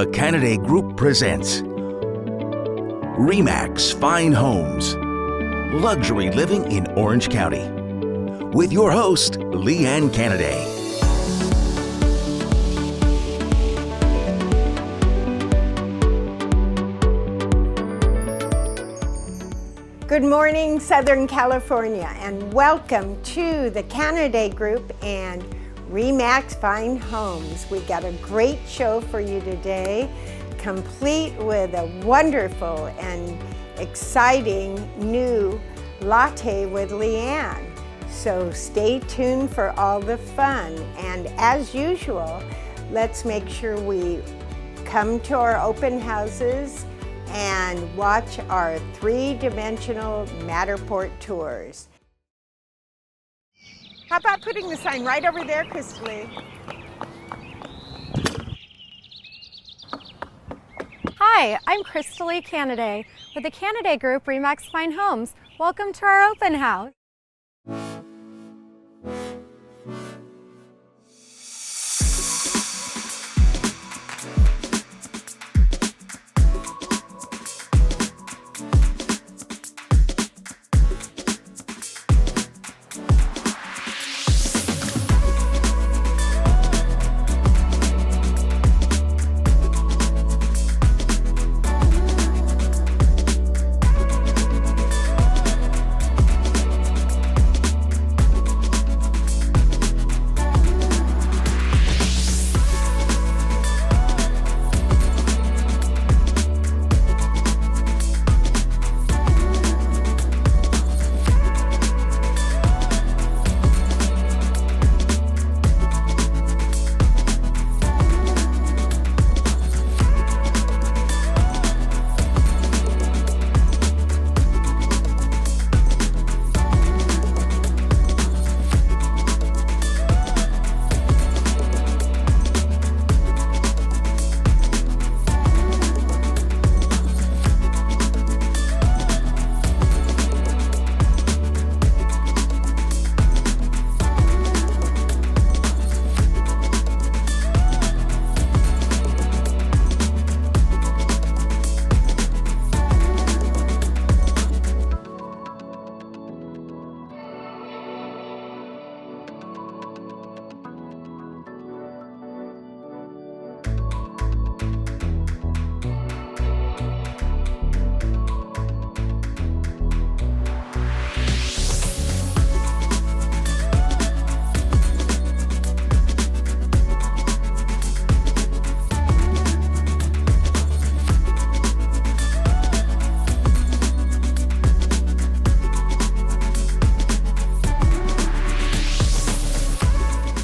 The Canaday Group presents RE/MAX Fine Homes, Luxury Living in Orange County, with your host, Lee Ann Canaday. Good morning, Southern California, and welcome to the Canaday Group and RE/MAX Fine Homes. We got a great show for you today, complete with a wonderful and exciting new latte with Lee Ann. So stay tuned for all the fun. And as usual, let's make sure we come to our open houses and watch our three-dimensional Matterport tours. How about putting the sign right over there, Crystal? Hi, I'm Lee Canaday with the Canaday Group RE/MAX Fine Homes. Welcome to our open house.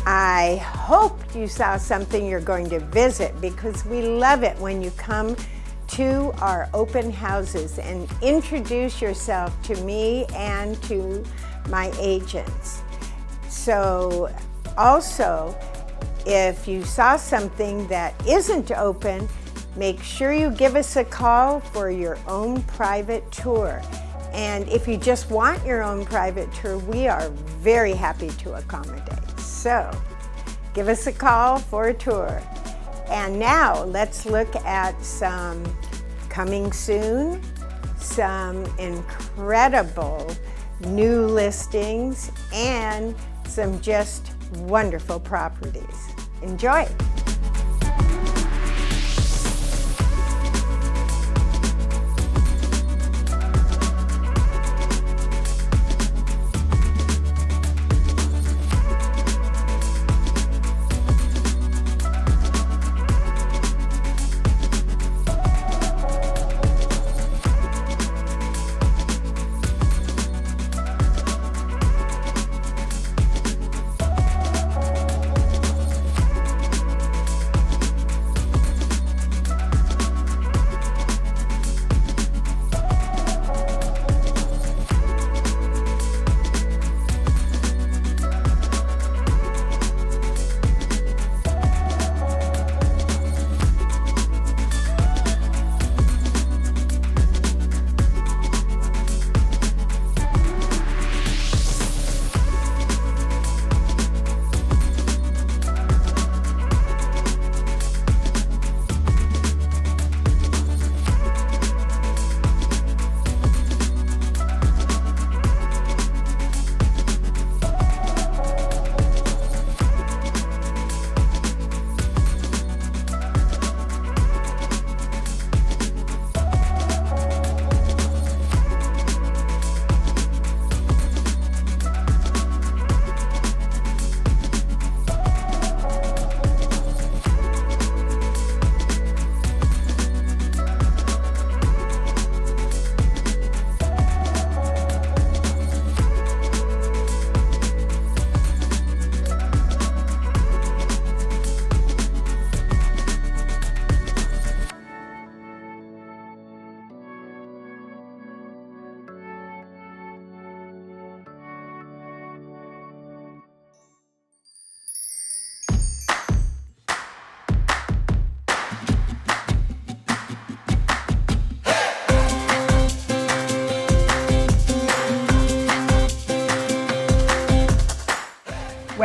I hope you saw something you're going to visit, because we love it when you come to our open houses and introduce yourself to me and to my agents. So also, if you saw something that isn't open, make sure you give us a call for your own private tour. And if you just want your own private tour, we are very happy to accommodate. So give us a call for a tour. And now let's look at some coming soon, some incredible new listings, and some just wonderful properties. Enjoy.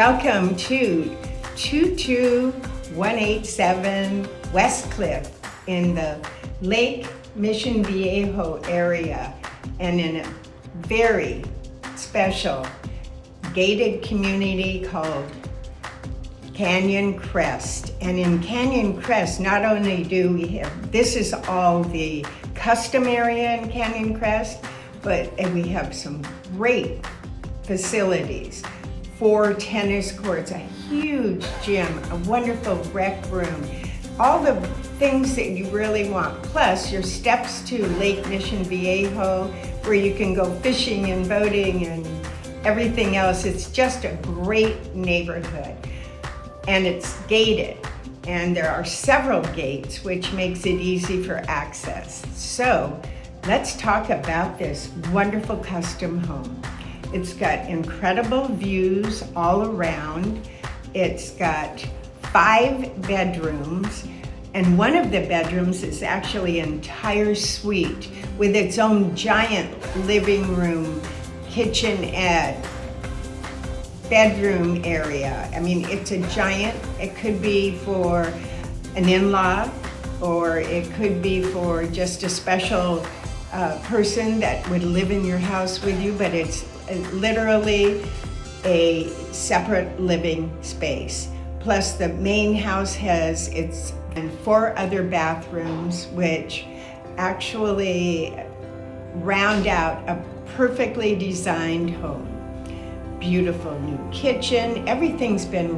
Welcome to 22187 Westcliff in the Lake Mission Viejo area, and in a very special gated community called Canyon Crest. And in Canyon Crest, not only do we have, this is all the custom area in Canyon Crest, but we have some great facilities. 4 tennis courts, a huge gym, a wonderful rec room, all the things that you really want. Plus your steps to Lake Mission Viejo, where you can go fishing and boating and everything else. It's just a great neighborhood. And it's gated. And there are several gates, which makes it easy for access. So let's talk about this wonderful custom home. It's got incredible views all around. It's got 5 bedrooms, and one of the bedrooms is actually an entire suite with its own giant living room, kitchenette, bedroom area. I mean, it's a giant. It could be for an in-law, or it could be for just a special person that would live in your house with you, but it's literally a separate living space. Plus the main house has its 4 other bathrooms, which actually round out a perfectly designed home. Beautiful new kitchen. Everything's been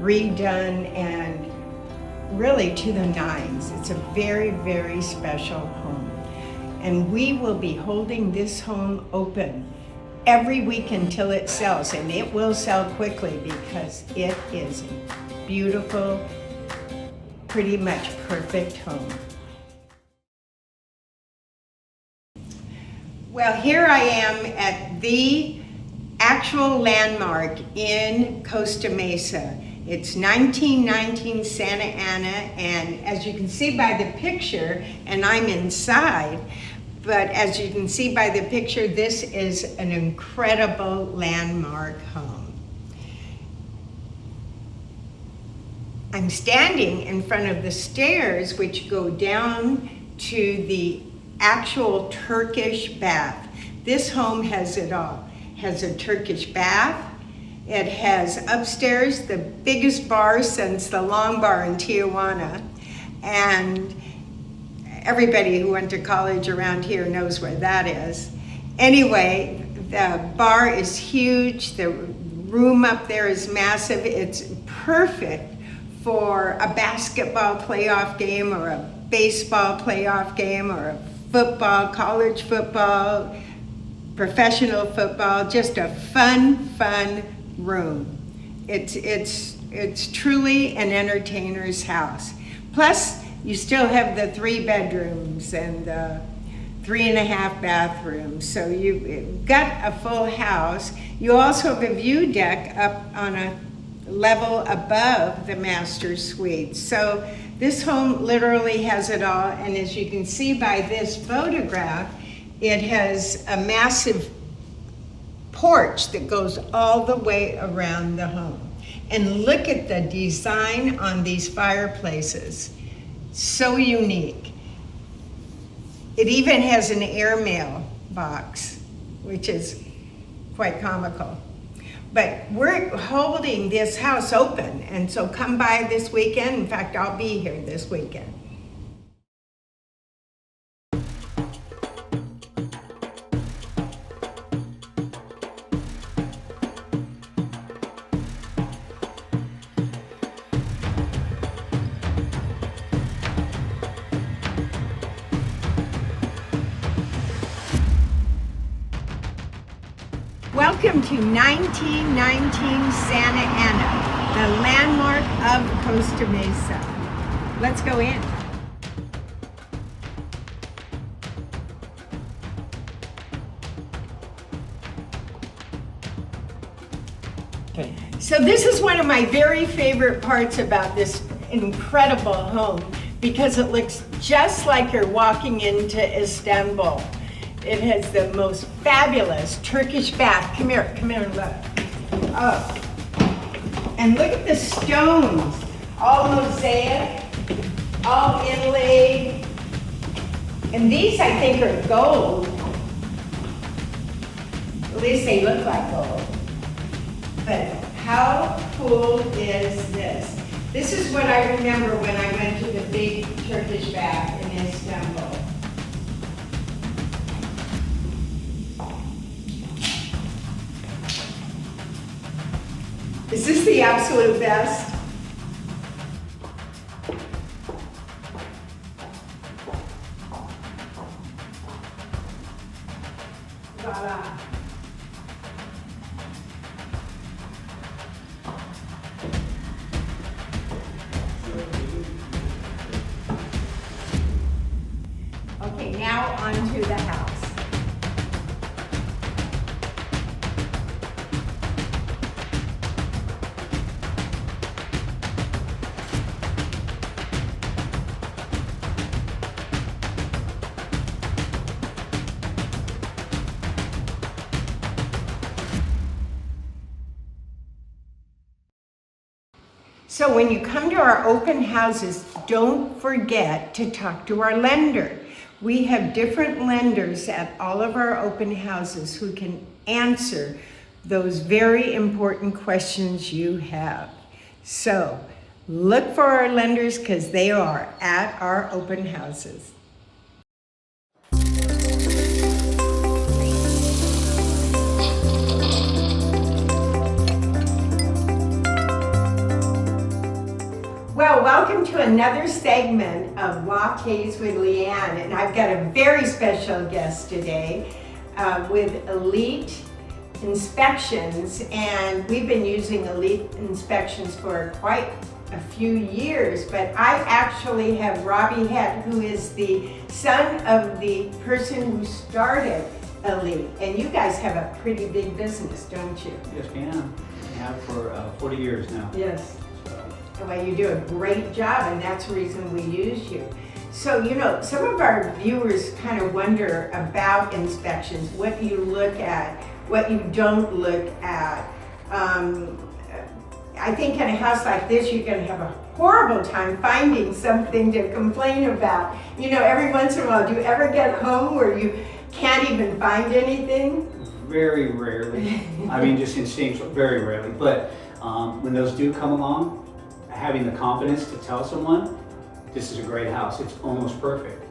redone and really to the nines. It's a very, very special home. And we will be holding this home open every week until it sells, and it will sell quickly because it is a beautiful, pretty much perfect home. Well, here I am at the actual landmark in Costa Mesa. It's 1919 Santa Ana, and as you can see by the picture, and I'm inside, but as you can see by the picture, this is an incredible landmark home. I'm standing in front of the stairs which go down to the actual Turkish bath. This home has it all. It has a Turkish bath. It has upstairs the biggest bar since the Long Bar in Tijuana, and everybody who went to college around here knows where that is. Anyway, the bar is huge. The room up there is massive. It's perfect for a basketball playoff game or a baseball playoff game or a football, college football, professional football, just a fun room. It's truly an entertainer's house. Plus, you still have the 3 bedrooms and the 3.5 bathrooms. So you've got a full house. You also have a view deck up on a level above the master suite. So this home literally has it all. And as you can see by this photograph, it has a massive porch that goes all the way around the home. And look at the design on these fireplaces. So unique. It even has an airmail box, which is quite comical. But we're holding this house open, and so come by this weekend. In fact, I'll be here this weekend. Welcome to 1919 Santa Ana, the landmark of Costa Mesa. Let's go in. Okay. So this is one of my very favorite parts about this incredible home, because it looks just like you're walking into Istanbul. It has the most fabulous Turkish bath. Come here, look. Oh, And look at the stones, all mosaic, all inlaid. And these, I think, are gold. At least they look like gold. But how cool is this? This is what I remember when I went to the big Turkish bath in Istanbul. Is this the absolute best? Voila. Okay, now onto the house. So when you come to our open houses, don't forget to talk to our lender. We have different lenders at all of our open houses who can answer those very important questions you have. So look for our lenders because they are at our open houses. Well, welcome to another segment of Lattes with Lee Ann, and I've got a very special guest today with Elite Inspections, and we've been using Elite Inspections for quite a few years, but I actually have Robbie Head, who is the son of the person who started Elite, and you guys have a pretty big business, don't you? Yes, ma'am. We have for 40 years now. Yes. Well, you do a great job, and that's the reason we use you. So, you know, some of our viewers kind of wonder about inspections, what you look at, what you don't look at. I think in a house like this, you're going to have a horrible time finding something to complain about. You know, every once in a while, do you ever get home where you can't even find anything? Very rarely. I mean, just instinctual, very rarely. But when those do come along, having the confidence to tell someone, this is a great house, it's almost perfect.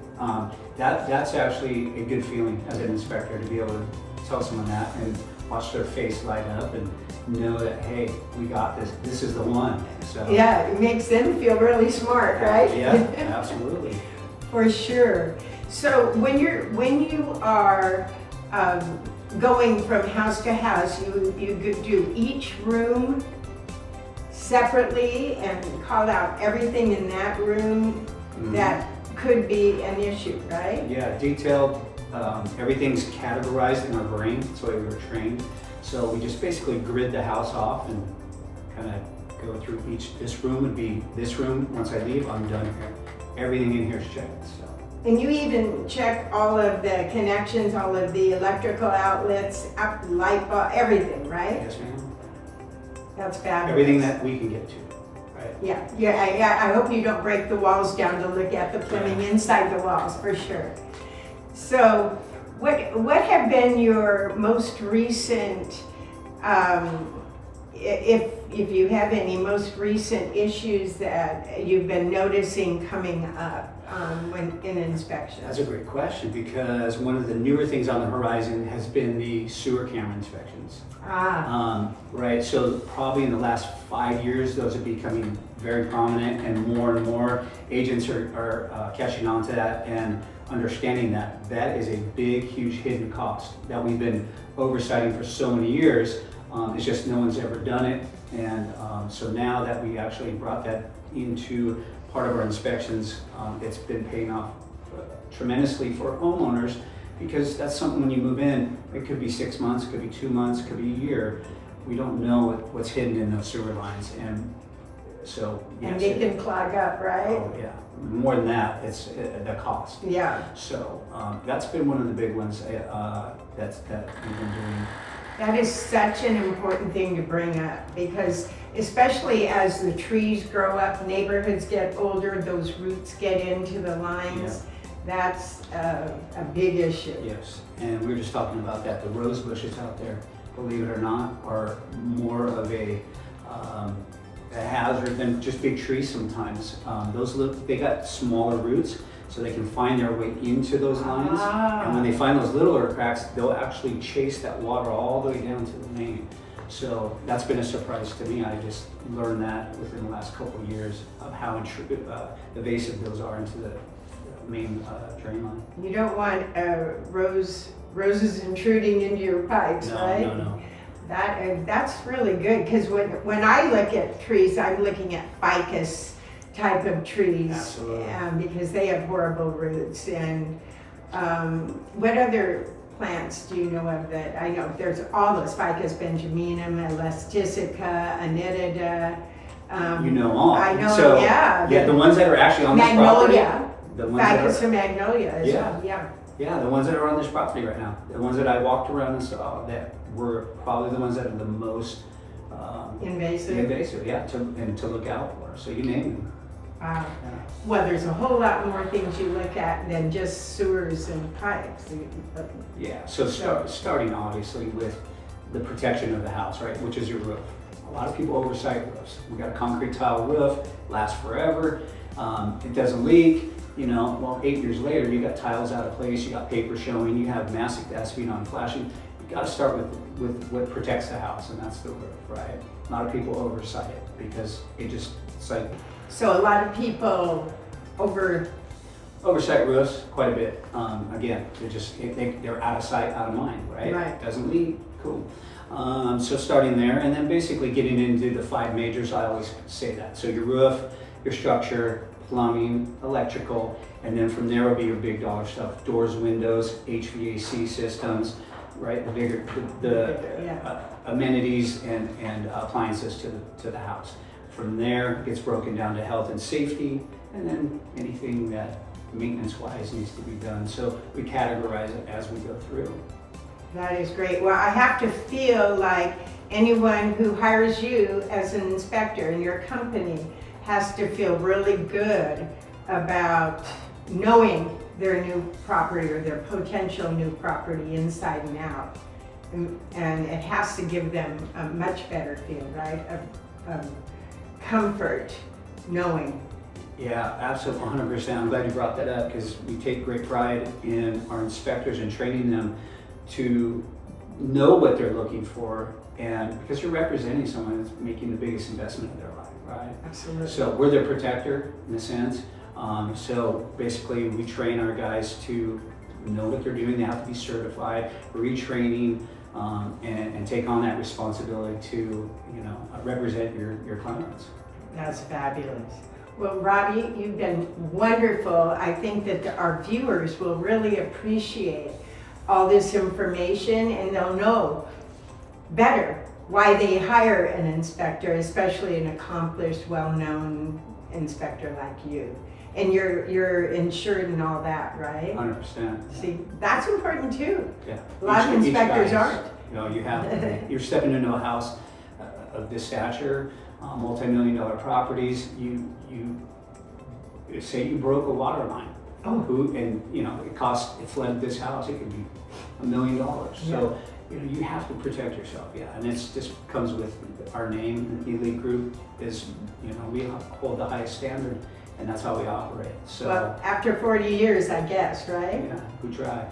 That's actually a good feeling as an inspector, to be able to tell someone that and watch their face light up and know that, hey, we got this, this is the one. So yeah, it makes them feel really smart, right? Yeah, absolutely. For sure. So when you are going from house to house, you do each room separately and call out everything in that room that could be an issue, right? Yeah, detailed. Everything's categorized in our brain. That's the way we were trained. So we just basically grid the house off and kind of go through each. This room would be this room. Once I leave, I'm done here. Everything in here is checked. So. And you even check all of the connections, all of the electrical outlets, light bulb, everything, right? Yes, ma'am. That's fabulous. Everything that we can get to, right? Yeah. I hope you don't break the walls down to look at the plumbing inside the walls, for sure. So, what have been your most recent, if you have any most recent issues that you've been noticing coming up when in inspection? That's a great question, because one of the newer things on the horizon has been the sewer camera inspections. Right, so probably in the last 5 years, those are becoming very prominent, and more agents are catching on to that and understanding that that is a big, huge hidden cost that we've been oversighting for so many years. It's just no one's ever done it, and so now that we actually brought that into part of our inspections, it's been paying off tremendously for homeowners, because that's something when you move in, it could be 6 months, it could be 2 months, it could be a year. We don't know what's hidden in those sewer lines, and so yes, and they can clog up, right? Oh yeah, more than that, it's the cost. Yeah. So that's been one of the big ones that we've been doing. That is such an important thing to bring up, because especially as the trees grow up, neighborhoods get older, those roots get into the lines. That's a big issue. Yes, and we were just talking about that. The rose bushes out there, believe it or not, are more of a hazard than just big trees sometimes. They got smaller roots, so they can find their way into those lines. And when they find those littler cracks, they'll actually chase that water all the way down to the main. So that's been a surprise to me. I just learned that within the last couple of years of how invasive those are into the main drain line. You don't want roses intruding into your pipes, right? No. That's really good, because when I look at trees, I'm looking at ficus type of trees. Absolutely. Because they have horrible roots. And what other plants do you know of that? I know there's all those: Ficus benjaminum, elastica, anidida. You know all. I know, so, yeah. The ones that are actually on this property. Ficus and magnolia as well, Yeah, the ones that are on this property right now. The ones that I walked around and saw that were probably the ones that are the most invasive, yeah, to look out for. So you name them. Wow. Yeah. Well, there's a whole lot more things you look at than just sewers and pipes. Yeah, so starting obviously with the protection of the house, right, which is your roof. A lot of people oversight roofs. We got a concrete tile roof, lasts forever, it doesn't leak. 8 years later, you got tiles out of place, you got paper showing, you have massive phenon flashing. You got to start with what protects the house, and that's the roof, right? A lot of people oversight it because it's like. So a lot of people oversight roofs quite a bit. Again, they're out of sight, out of mind, right? Right. Doesn't leak, cool. So starting there, and then basically getting into the 5 majors. I always say that. So your roof, your structure, plumbing, electrical, and then from there will be your big dollar stuff: doors, windows, HVAC systems, right? The bigger, amenities and appliances to the house. From there, it gets broken down to health and safety, and then anything that maintenance-wise needs to be done. So we categorize it as we go through. That is great. Well, I have to feel like anyone who hires you as an inspector in your company has to feel really good about knowing their new property or their potential new property inside and out. And it has to give them a much better feel, right? Of comfort knowing. Yeah, absolutely, 100%. I'm glad you brought that up, because we take great pride in our inspectors and training them to know what they're looking for, and because you're representing someone that's making the biggest investment of their life, right? Absolutely. So we're their protector in a sense. So basically we train our guys to know what they're doing. They have to be certified, retraining, and take on that responsibility to represent your clients. That's fabulous. Well, Robbie, you've been wonderful. I think that our viewers will really appreciate all this information, and they'll know better why they hire an inspector, especially an accomplished, well-known inspector like you. And you're insured and all that, right? 100%. See, that's important too. Yeah. A lot of inspectors aren't. You have you're stepping into a house of this stature, multi-million-dollar properties. You say you broke a water line. It flooded this house. It could be $1 million. So you have to protect yourself. Yeah, and it's just comes with our name. The Elite Group is we hold the highest standard, and that's how we operate. So well, after 40 years, I guess, right? Yeah, we try.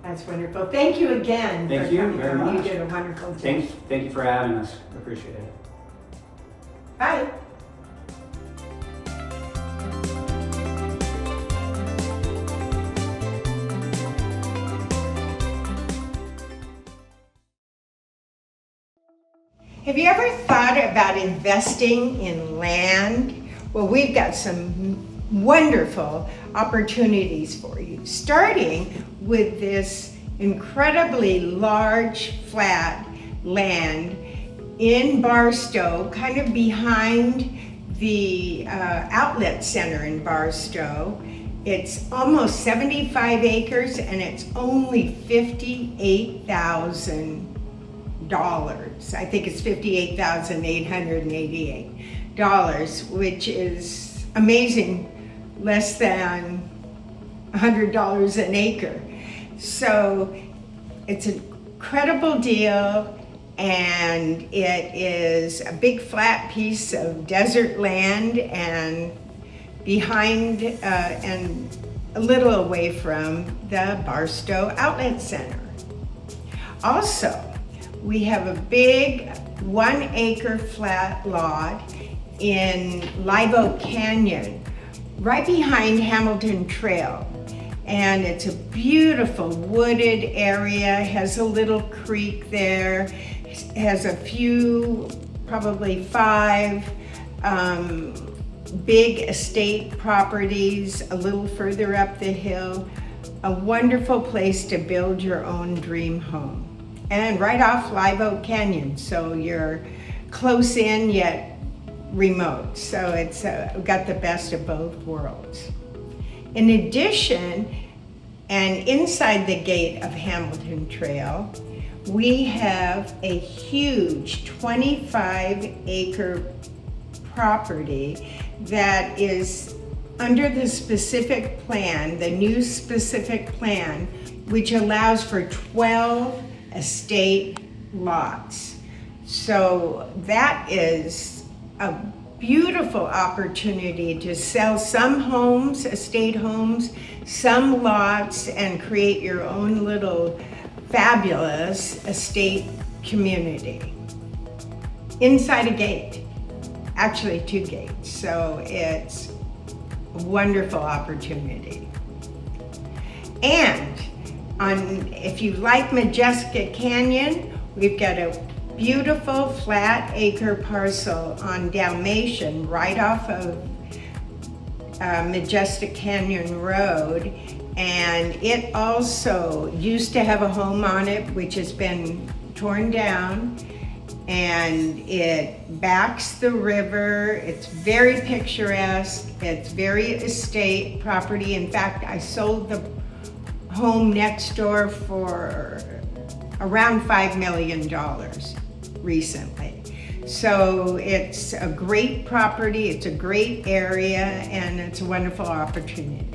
That's wonderful. Thank you again. Thank you very much. You did a wonderful job. Thank you for having us. Appreciate it. Bye. Have you ever thought about investing in land? Well, we've got some wonderful opportunities for you, starting with this incredibly large flat land in Barstow, kind of behind the outlet center in Barstow. It's almost 75 acres and it's only $58,000 I think it's $58,888, which is amazing, less than $100 an acre. So it's an incredible deal, and it is a big flat piece of desert land and behind and a little away from the Barstow Outlet Center. Also, we have a big 1 acre flat lot in Live Oak Canyon, right behind Hamilton Trail. And it's a beautiful wooded area, has a little creek there, has a few, probably 5 big estate properties a little further up the hill. A wonderful place to build your own dream home. And right off Live Oak Canyon, so you're close in yet remote. So it's got the best of both worlds. In addition, and inside the gate of Hamilton Trail, we have a huge 25-acre property that is under the specific plan, the new specific plan, which allows for 12 estate lots. So that is a beautiful opportunity to sell some homes, estate homes, some lots, and create your own little fabulous estate community. Inside a gate, actually 2 gates, so it's a wonderful opportunity. And if you like Majestic Canyon, we've got a beautiful flat acre parcel on Dalmatian right off of Majestic Canyon Road, and it also used to have a home on it which has been torn down, and it backs the river. It's very picturesque, it's very estate property. In fact, I sold the home next door for around $5 million recently. So it's a great property, it's a great area, and it's a wonderful opportunity.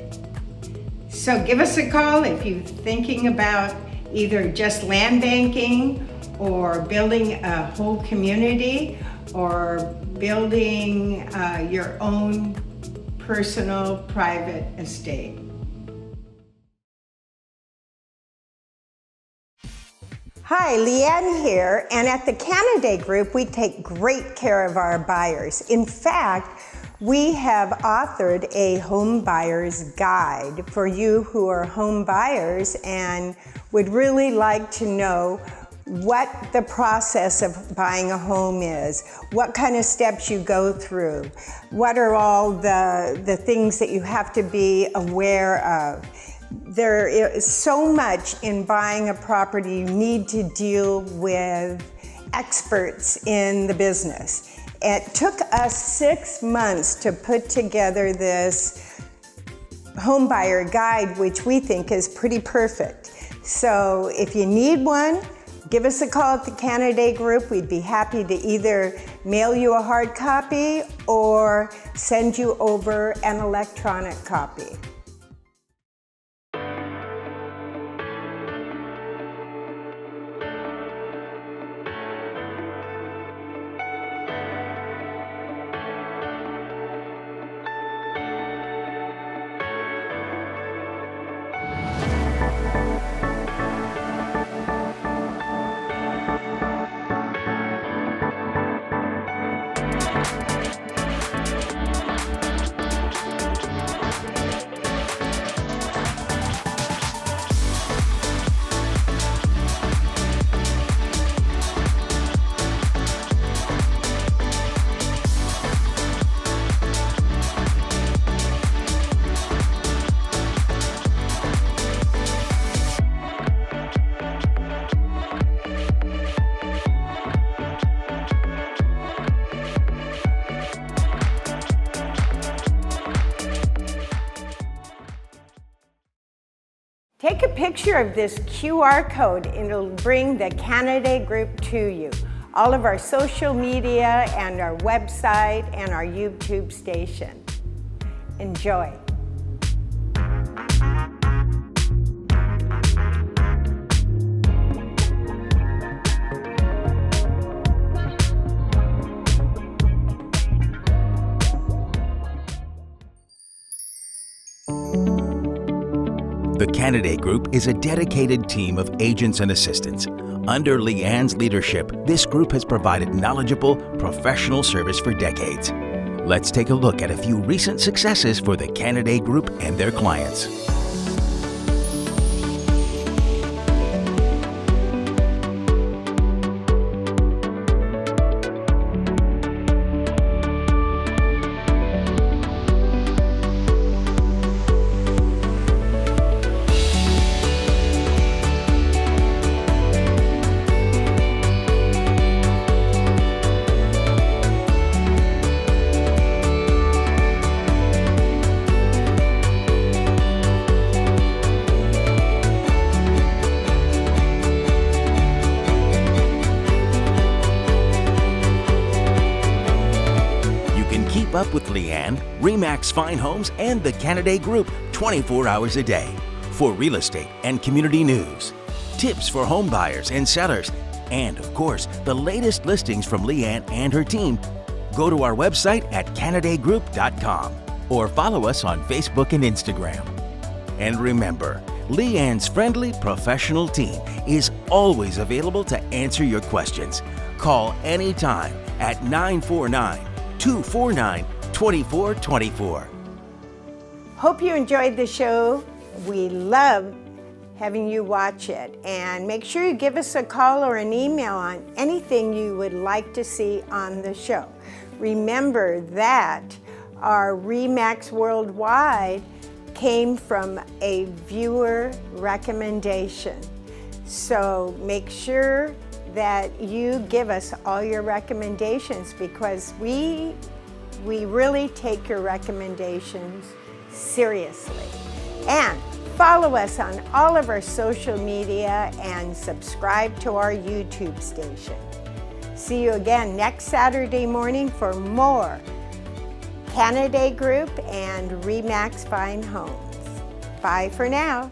So give us a call if you're thinking about either just land banking or building a whole community or building your own personal private estate. Hi, Lee Ann here, and at the Canaday Group, we take great care of our buyers. In fact, we have authored a home buyer's guide for you who are home buyers and would really like to know what the process of buying a home is, what kind of steps you go through, what are all the things that you have to be aware of. There is so much in buying a property. You need to deal with experts in the business. It took us 6 months to put together this home buyer guide, which we think is pretty perfect. So if you need one, give us a call at the Canaday Group. We'd be happy to either mail you a hard copy or send you over an electronic copy. picture of this QR code and it'll bring the Canaday Group to you. All of our social media and our website and our YouTube station. Enjoy. The Canaday Group is a dedicated team of agents and assistants. Under Lee Ann's leadership, this group has provided knowledgeable, professional service for decades. Let's take a look at a few recent successes for the Canaday Group and their clients. Keep up with Lee Ann, RE/MAX Fine Homes, and the Canaday Group 24 hours a day for real estate and community news, tips for home buyers and sellers, and of course, the latest listings from Lee Ann and her team. Go to our website at canadaygroup.com or follow us on Facebook and Instagram. And remember, Lee Ann's friendly professional team is always available to answer your questions. Call anytime at 949-249-2424. Hope you enjoyed the show. We love having you watch it. And make sure you give us a call or an email on anything you would like to see on the show. Remember that our RE/MAX Worldwide came from a viewer recommendation. So make sure that you give us all your recommendations, because we really take your recommendations seriously. And follow us on all of our social media and subscribe to our YouTube station. See you again next Saturday morning for more Canaday Group and RE/MAX Fine Homes. Bye for now.